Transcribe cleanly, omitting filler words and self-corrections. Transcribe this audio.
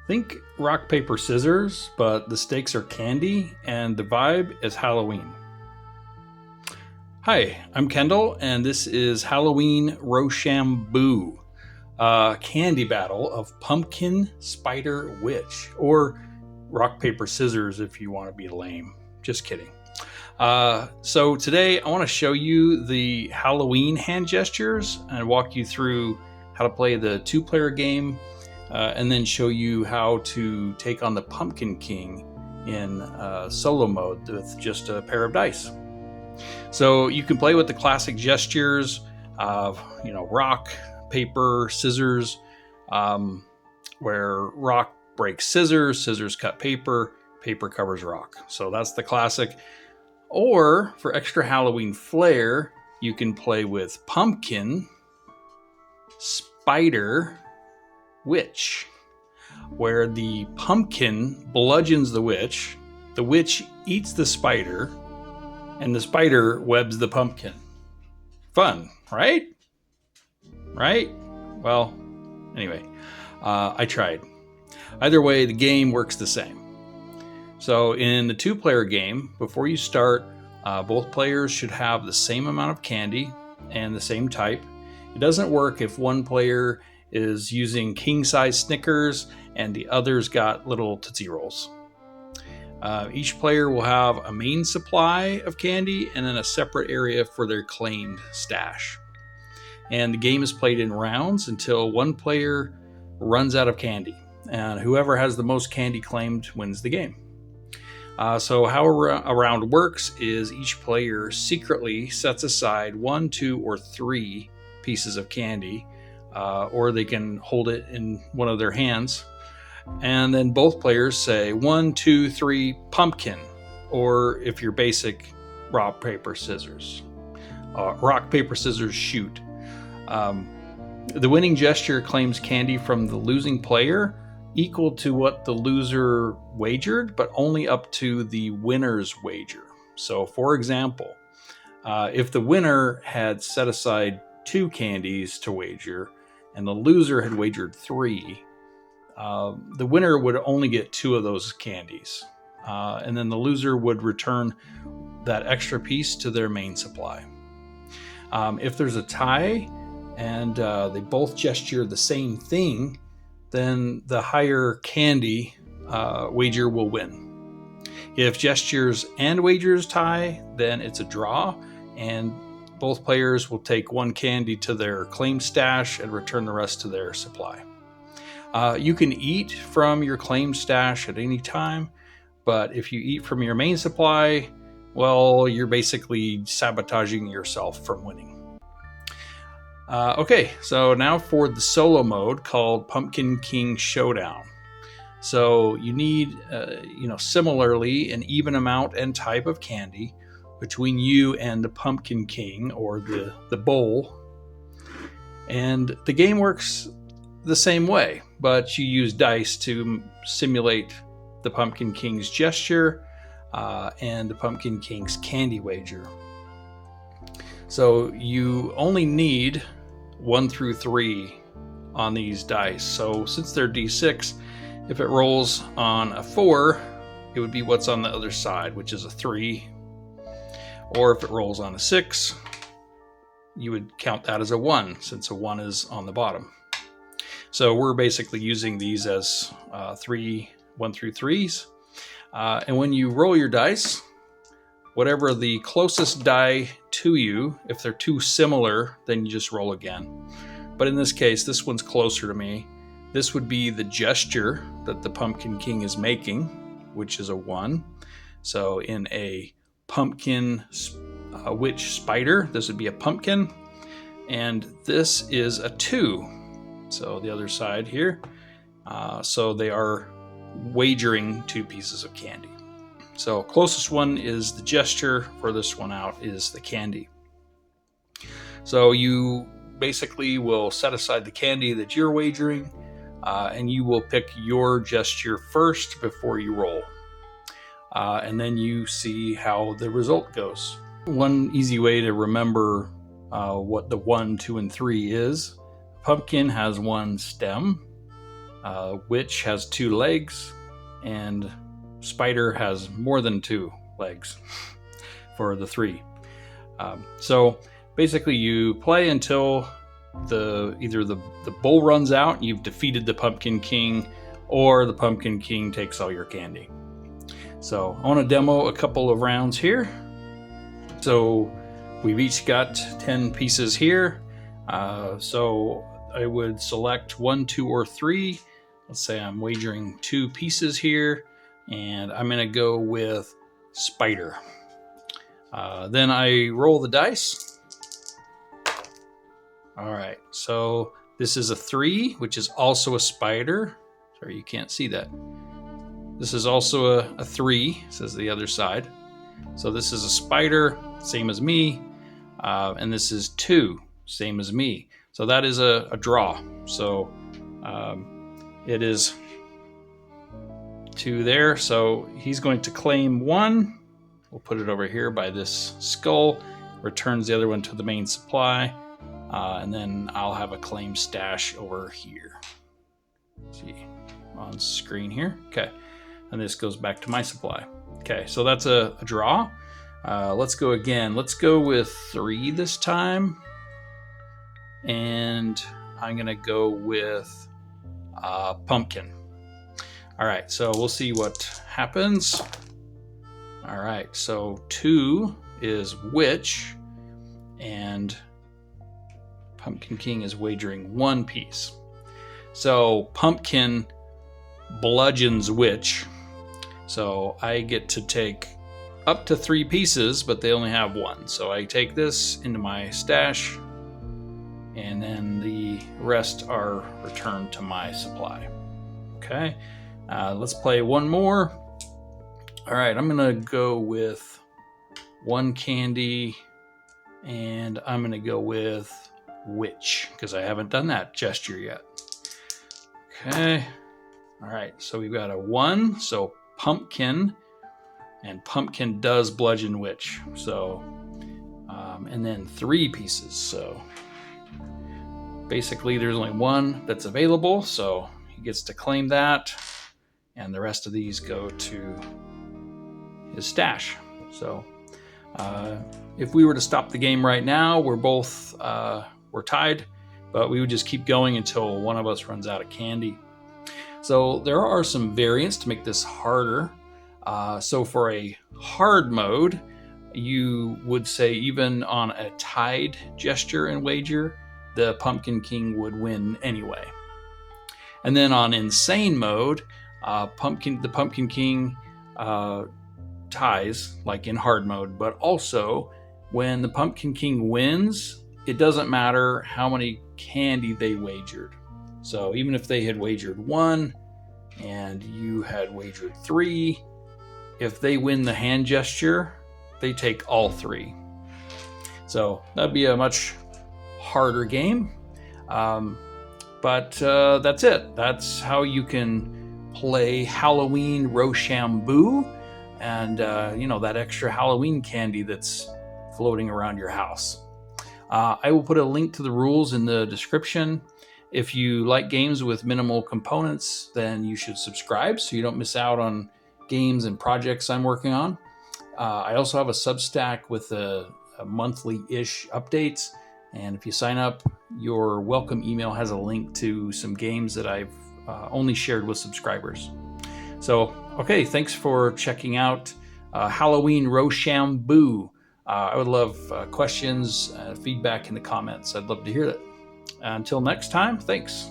Think rock, paper, scissors, but the stakes are candy and the vibe is Halloween. Hi, I'm Kendall, and this is Halloween Rosham-boo, a candy battle of pumpkin, spider, witch, or rock, paper, scissors if you want to be lame. Just kidding. So today I want to show you the Halloween hand gestures and walk you through how to play the two-player game, and then show you how to take on the Pumpkin King in solo mode with just a pair of dice. So you can play with the classic gestures of, rock, paper, scissors, where rock breaks scissors, scissors cut paper, paper covers rock. So that's the classic. Or for extra Halloween flair, you can play with pumpkin, spider, witch, where the pumpkin bludgeons the witch eats the spider, and the spider webs the pumpkin. Fun, right? Right? Well, anyway, I tried. Either way, the game works the same. So in the two-player game, before you start, both players should have the same amount of candy and the same type. It doesn't work if one player is using king-size Snickers and the other's got little Tootsie Rolls. Each player will have a main supply of candy and then a separate area for their claimed stash. And the game is played in rounds until one player runs out of candy. And whoever has the most candy claimed wins the game. So how a round works is each player secretly sets aside 1, 2, or 3 pieces of candy, or they can hold it in one of their hands. And then both players say 1, 2, 3, pumpkin, or if you're basic, rock, paper, scissors. Rock, paper, scissors, shoot. The winning gesture claims candy from the losing player equal to what the loser wagered, but only up to the winner's wager. So for example, if the winner had set aside 2 candies to wager and the loser had wagered 3, the winner would only get 2 of those candies. And then the loser would return that extra piece to their main supply. If there's a tie and they both gesture the same thing, then the higher candy wager will win. If gestures and wagers tie, then it's a draw, and both players will take 1 candy to their claim stash and return the rest to their supply. You can eat from your claim stash at any time, but if you eat from your main supply, well, you're basically sabotaging yourself from winning. Okay, so now for the solo mode called Pumpkin King Showdown. So you need, similarly, an even amount and type of candy between you and the Pumpkin King, or the bowl. And the game works the same way, but you use dice to simulate the Pumpkin King's gesture and the Pumpkin King's candy wager. So you only need 1 through 3 on these dice. So since they're D6, if it rolls on a 4, it would be what's on the other side, which is a 3. Or if it rolls on a 6, you would count that as a 1, since a 1 is on the bottom. So we're basically using these as 1 through 3s. And when you roll your dice, whatever the closest die to you, if they're too similar, then you just roll again. But in this case, this one's closer to me. This would be the gesture that the Pumpkin King is making, which is a 1. So in a pumpkin witch spider, this would be a pumpkin. And this is a 2. So the other side here. So they are wagering 2 pieces of candy. So closest one is the gesture, furthest one out is the candy. So you basically will set aside the candy that you're wagering, and you will pick your gesture first before you roll. And then you see how the result goes. One easy way to remember what the 1, 2, and 3 is: pumpkin has 1 stem, Witch has 2 legs, and spider has more than 2 legs for the 3. So basically you play until either the bowl runs out, you've defeated the Pumpkin King, or the Pumpkin King takes all your candy. So I want to demo a couple of rounds here. So we've each got 10 pieces here. So I would select 1, 2, or 3. Let's say I'm wagering 2 pieces here, and I'm going to go with spider. Then I roll the dice. All right, so this is a 3, which is also a spider. Sorry, you can't see that. This is also a 3, says the other side. So this is a spider, same as me, and this is 2, same as me. So that is a draw. So it is 2 there. So he's going to claim 1. We'll put it over here by this skull, returns the other one to the main supply, and then I'll have a claim stash over here. Let's see, on screen here. Okay, and this goes back to my supply. Okay, so that's a draw. Let's go again. Let's go with 3 this time, and I'm gonna go with pumpkin. All right, so we'll see what happens. All right, so 2 is witch, and Pumpkin King is wagering 1 piece. So pumpkin bludgeons witch. So I get to take up to 3 pieces, but they only have 1. So I take this into my stash, and then the rest are returned to my supply. Okay, let's play one more. All right, I'm gonna go with 1 candy, and I'm gonna go with witch, because I haven't done that gesture yet. Okay, all right, so we've got a 1, so pumpkin, and pumpkin does bludgeon witch. So, and then 3 pieces. So basically there's only 1 that's available, so he gets to claim that, and the rest of these go to his stash. So if we were to stop the game right now, we're tied, but we would just keep going until one of us runs out of candy. So there are some variants to make this harder. So for a hard mode, you would say even on a tied gesture and wager, the Pumpkin King would win anyway. And then on insane mode, the Pumpkin King ties, like in hard mode, but also when the Pumpkin King wins, it doesn't matter how many candy they wagered. So even if they had wagered 1 and you had wagered 3, if they win the hand gesture, they take all 3. So that'd be a much harder game. But that's it. That's how you can play Halloween Rosham-boo, and that extra Halloween candy that's floating around your house. I will put a link to the rules in the description. If you like games with minimal components, then you should subscribe so you don't miss out on games and projects I'm working on. I also have a Substack with a monthly-ish updates, and if you sign up, your welcome email has a link to some games that I've only shared with subscribers. So, okay, thanks for checking out Halloween Rosham-boo. I would love questions, feedback in the comments. I'd love to hear that. Until next time, thanks.